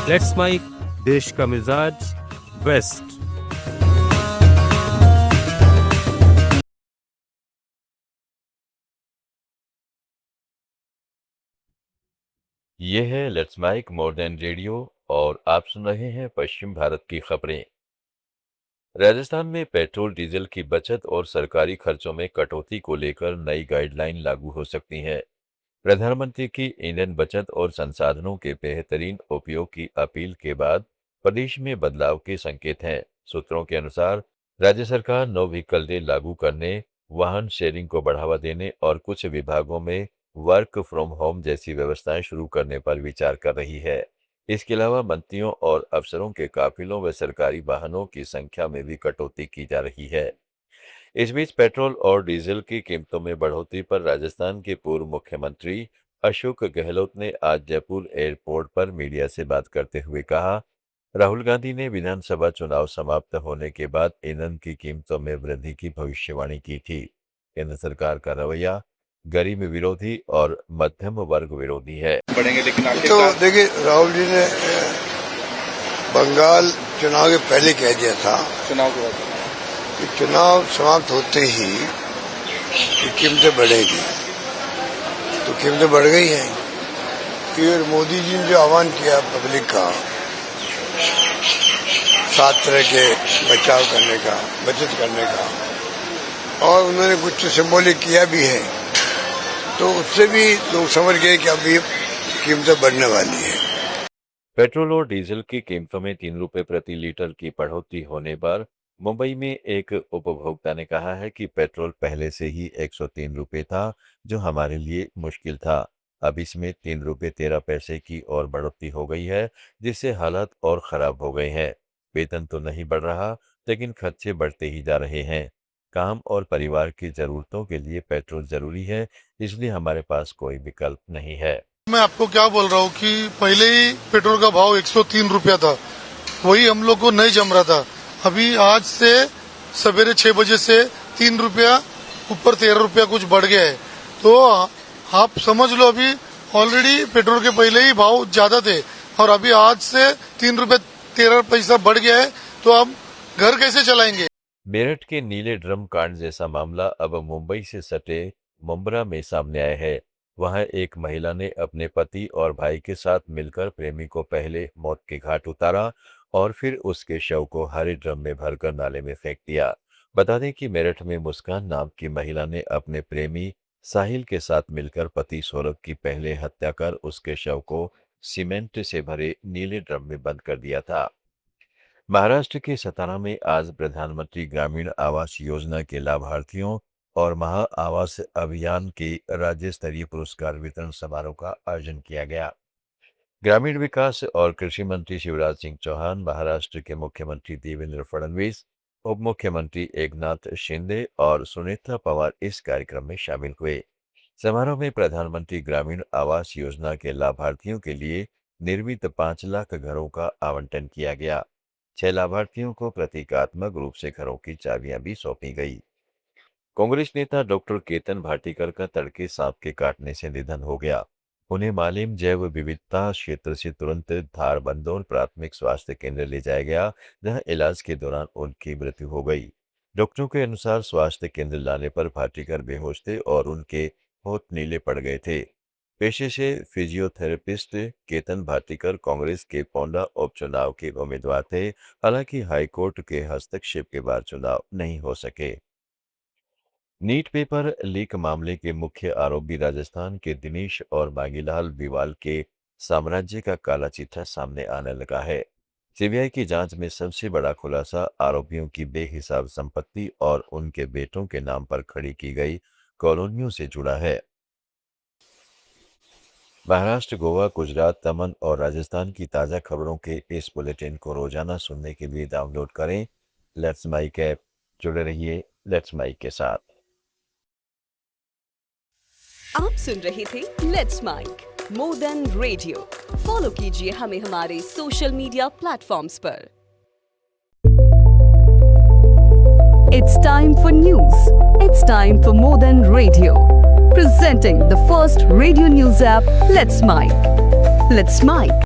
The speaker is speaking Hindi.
लेट्स माइक, देश का मिजाज, वेस्ट। ये है लेट्स माइक मॉडर्न रेडियो और आप सुन रहे हैं पश्चिम भारत की खबरें। राजस्थान में पेट्रोल डीजल की बचत और सरकारी खर्चों में कटौती को लेकर नई गाइडलाइन लागू हो सकती है। प्रधानमंत्री की ईंधन बचत और संसाधनों के बेहतरीन उपयोग की अपील के बाद प्रदेश में बदलाव के संकेत हैं। सूत्रों के अनुसार राज्य सरकार नो व्हीकल डे लागू करने, वाहन शेयरिंग को बढ़ावा देने और कुछ विभागों में वर्क फ्रॉम होम जैसी व्यवस्थाएं शुरू करने पर विचार कर रही है। इसके अलावा मंत्रियों और अफसरों के काफिलों व सरकारी वाहनों की संख्या में भी कटौती की जा रही है। इस बीच पेट्रोल और डीजल की कीमतों में बढ़ोतरी पर राजस्थान के पूर्व मुख्यमंत्री अशोक गहलोत ने आज जयपुर एयरपोर्ट पर मीडिया से बात करते हुए कहा, राहुल गांधी ने विधानसभा चुनाव समाप्त होने के बाद ईंधन की कीमतों में वृद्धि की भविष्यवाणी की थी। केंद्र सरकार का रवैया गरीब विरोधी और मध्यम वर्ग विरोधी है। बढ़ेंगे, लेकिन तो देखिए, राहुल जी ने बंगाल चुनाव के पहले कह दिया था, चुनाव के बाद कि चुनाव समाप्त होते ही कि कीमतें बढ़ेगी, तो कीमतें बढ़ गई हैं। फिर मोदी जी ने जो आह्वान किया पब्लिक का 7 तरह के बचाव करने का, बचत करने का, और उन्होंने कुछ सिंबॉलिक किया भी है, तो उससे भी लोग समझ गए कि अभी कीमतें बढ़ने वाली है। पेट्रोल और डीजल की कीमतों में 3 रुपए प्रति लीटर की बढ़ोतरी होने पर मुंबई में एक उपभोक्ता ने कहा है कि पेट्रोल पहले से ही 103 रुपए था, जो हमारे लिए मुश्किल था। अब इसमें 3 रुपए 13 पैसे की और बढ़ोतरी हो गई है, जिससे हालात और खराब हो गए हैं। वेतन तो नहीं बढ़ रहा, लेकिन खर्चे बढ़ते ही जा रहे हैं। काम और परिवार की जरूरतों के लिए पेट्रोल जरूरी है, इसलिए हमारे पास कोई विकल्प नहीं है। मैं आपको क्या बोल रहा हूँ कि पहले ही पेट्रोल का भाव 103 रुपया था, वही हम लोग को नहीं जम रहा था। अभी आज से सवेरे 6 बजे से 3 रुपया ऊपर 13 रुपया कुछ बढ़ गया है। तो आप समझ लो, अभी ऑलरेडी पेट्रोल के पहले ही भाव ज्यादा थे और अभी आज से 3 रुपये 13 पैसा बढ़ गया है, तो अब घर कैसे चलाएंगे। मेरठ के नीले ड्रम कांड जैसा मामला अब मुंबई से सटे मुंब्रा में सामने आया है। वहां एक महिला ने अपने पति और भाई के साथ मिलकर प्रेमी को पहले मौत के घाट उतारा और फिर उसके शव को हरे ड्रम में भरकर नाले में फेंक दिया। बता दें कि मेरठ में मुस्कान नाम की महिला ने अपने प्रेमी साहिल के साथ मिलकर पति सौरभ की पहले हत्या कर उसके शव को सीमेंट से भरे नीले ड्रम में बंद कर दिया था। महाराष्ट्र के सतारा में आज प्रधानमंत्री ग्रामीण आवास योजना के लाभार्थियों और महा आवास अभियान के राज्य स्तरीय पुरस्कार वितरण समारोह का आयोजन किया गया। ग्रामीण विकास और कृषि मंत्री शिवराज सिंह चौहान, महाराष्ट्र के मुख्यमंत्री देवेंद्र फडणवीस, उप मुख्यमंत्री एकनाथ शिंदे और सुनेत्रा पवार इस कार्यक्रम में शामिल हुए। समारोह में प्रधानमंत्री ग्रामीण आवास योजना के लाभार्थियों के लिए निर्मित 5 लाख घरों का आवंटन किया गया। 6 लाभार्थियों को प्रतीकात्मक रूप से घरों की चाबियां भी सौंपी गई। कांग्रेस नेता डॉक्टर केतन भाटीकर का तड़के सांप के काटने से निधन हो गया। उन्हें मालिम जैव विविधता क्षेत्र से तुरंत धारबंदौर प्राथमिक स्वास्थ्य केंद्र ले जाया गया, जहां इलाज के दौरान उनकी मृत्यु हो गई। डॉक्टरों के अनुसार स्वास्थ्य केंद्र लाने पर भाटीकर बेहोश थे और उनके होठ नीले पड़ गए थे। पेशे से फिजियोथेरेपिस्ट केतन भाटीकर कांग्रेस के पोंडा उपचुनाव के उम्मीदवार थे। हालांकि हाईकोर्ट के हस्तक्षेप के बाद चुनाव नहीं हो सके। नीट पेपर लीक मामले के मुख्य आरोपी राजस्थान के दिनेश और मांगीलाल बिवाल के साम्राज्य का काला चिट्ठा सामने आने लगा है। सीबीआई की जांच में सबसे बड़ा खुलासा आरोपियों की बेहिसाब संपत्ति और उनके बेटों के नाम पर खड़ी की गई कॉलोनियों से जुड़ा है। महाराष्ट्र, गोवा, गुजरात, दमन और राजस्थान की ताज़ा खबरों के इस बुलेटिन को रोजाना सुनने के लिए डाउनलोड करें लेट्स माइक ऐप। जुड़े रहिए लेट्स माइक के साथ। आप सुन रहे थे let's mike more than radio. Follow कीजिए हमें हमारे सोशल मीडिया प्लेटफॉर्म्स पर। It's time for news. It's time for more than radio. Presenting the first radio news app, Let's Mic. Let's Mic.